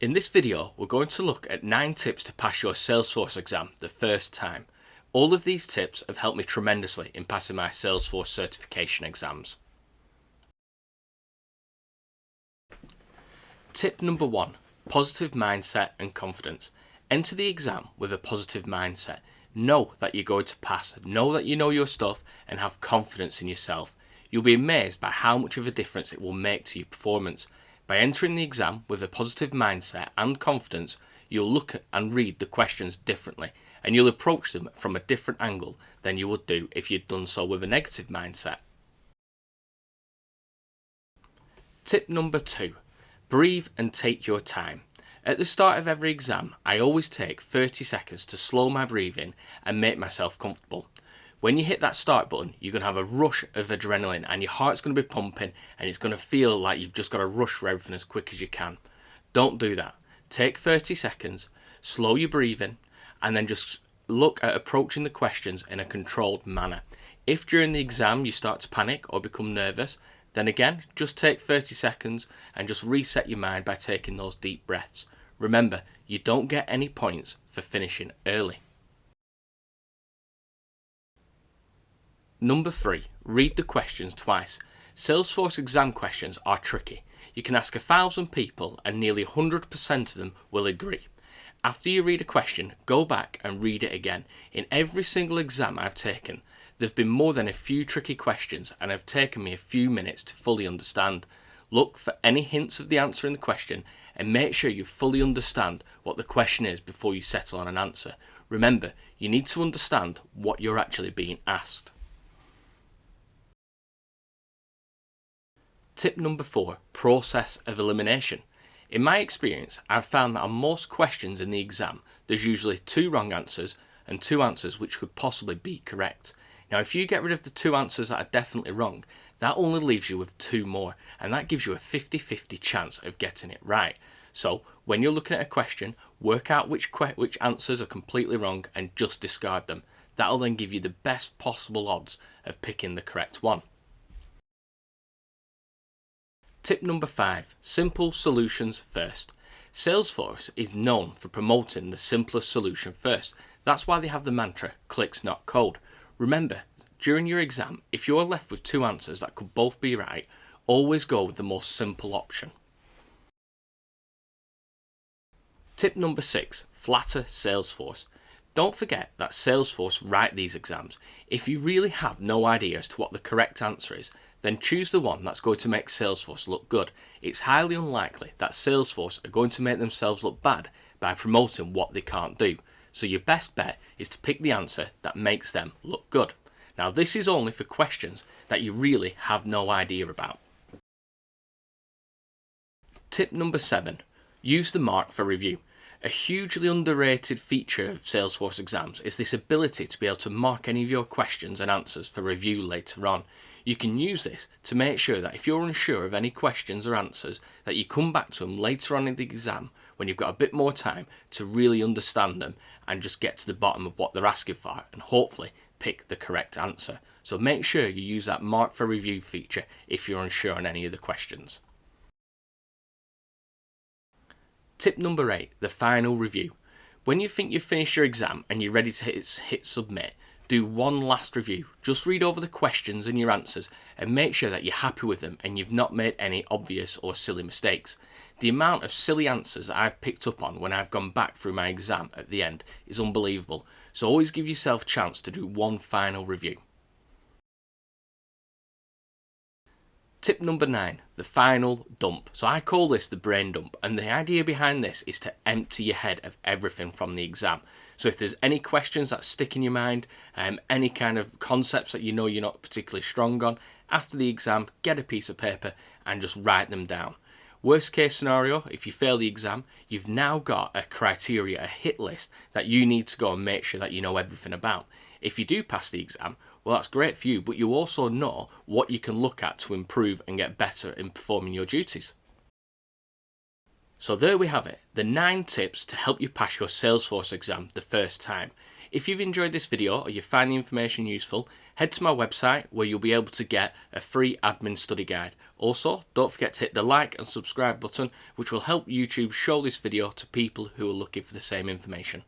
In this video, we're going to look at 9 tips to pass your Salesforce exam the first time. All of these tips have helped me tremendously in passing my Salesforce certification exams. Tip number 1, positive mindset and confidence. Enter the exam with a positive mindset. Know that you're going to pass, know that you know your stuff, and have confidence in yourself. You'll be amazed by how much of a difference it will make to your performance. By entering the exam with a positive mindset and confidence, you'll look at and read the questions differently, and you'll approach them from a different angle than you would do if you'd done so with a negative mindset. Tip number 2, breathe and take your time. At the start of every exam, I always take 30 seconds to slow my breathing and make myself comfortable. When you hit that start button, you're going to have a rush of adrenaline and your heart's going to be pumping and it's going to feel like you've just got to rush for everything as quick as you can. Don't do that. Take 30 seconds, slow your breathing, and then just look at approaching the questions in a controlled manner. If during the exam you start to panic or become nervous, then again, just take 30 seconds and just reset your mind by taking those deep breaths. Remember, you don't get any points for finishing early. Number 3, read the questions twice. Salesforce exam questions are tricky. You can ask 1,000 people and nearly 100% of them will agree. After you read a question, go back and read it again. In every single exam I've taken, there have been more than a few tricky questions and have taken me a few minutes to fully understand. Look for any hints of the answer in the question and make sure you fully understand what the question is before you settle on an answer. Remember, you need to understand what you're actually being asked. Tip number 4, process of elimination. In my experience, I've found that on most questions in the exam, there's usually 2 wrong answers and 2 answers which could possibly be correct. Now, if you get rid of the 2 answers that are definitely wrong, that only leaves you with 2 more, and that gives you a 50-50 chance of getting it right. So, when you're looking at a question, work out which answers are completely wrong and just discard them. That'll then give you the best possible odds of picking the correct one. Tip number 5, simple solutions first. Salesforce is known for promoting the simplest solution first. That's why they have the mantra, clicks not code. Remember, during your exam, if you're left with 2 answers that could both be right, always go with the most simple option. Tip number 6, flatter Salesforce. Don't forget that Salesforce write these exams. If you really have no idea as to what the correct answer is, then choose the one that's going to make Salesforce look good. It's highly unlikely that Salesforce are going to make themselves look bad by promoting what they can't do. So your best bet is to pick the answer that makes them look good. Now, this is only for questions that you really have no idea about. Tip number 7, use the mark for review. A hugely underrated feature of Salesforce exams is this ability to be able to mark any of your questions and answers for review later on. You can use this to make sure that if you're unsure of any questions or answers, that you come back to them later on in the exam when you've got a bit more time to really understand them and just get to the bottom of what they're asking for and hopefully pick the correct answer. So make sure you use that mark for review feature if you're unsure on any of the questions. Tip number 8, the final review. When you think you've finished your exam and you're ready to hit submit, do one last review. Just read over the questions and your answers and make sure that you're happy with them and you've not made any obvious or silly mistakes. The amount of silly answers that I've picked up on when I've gone back through my exam at the end is unbelievable. So always give yourself a chance to do one final review. Tip number 9, the final dump. So I call this the brain dump, and the idea behind this is to empty your head of everything from the exam. So if there's any questions that stick in your mind, any kind of concepts that you know you're not particularly strong on, after the exam, get a piece of paper and just write them down. Worst case scenario, if you fail the exam, you've now got a criteria, a hit list that you need to go and make sure that you know everything about. If you do pass the exam, well, that's great for you, but you also know what you can look at to improve and get better in performing your duties. So there we have it, the 9 tips to help you pass your Salesforce exam the first time. If you've enjoyed this video or you find the information useful, head to my website where you'll be able to get a free admin study guide. Also, don't forget to hit the like and subscribe button, which will help YouTube show this video to people who are looking for the same information.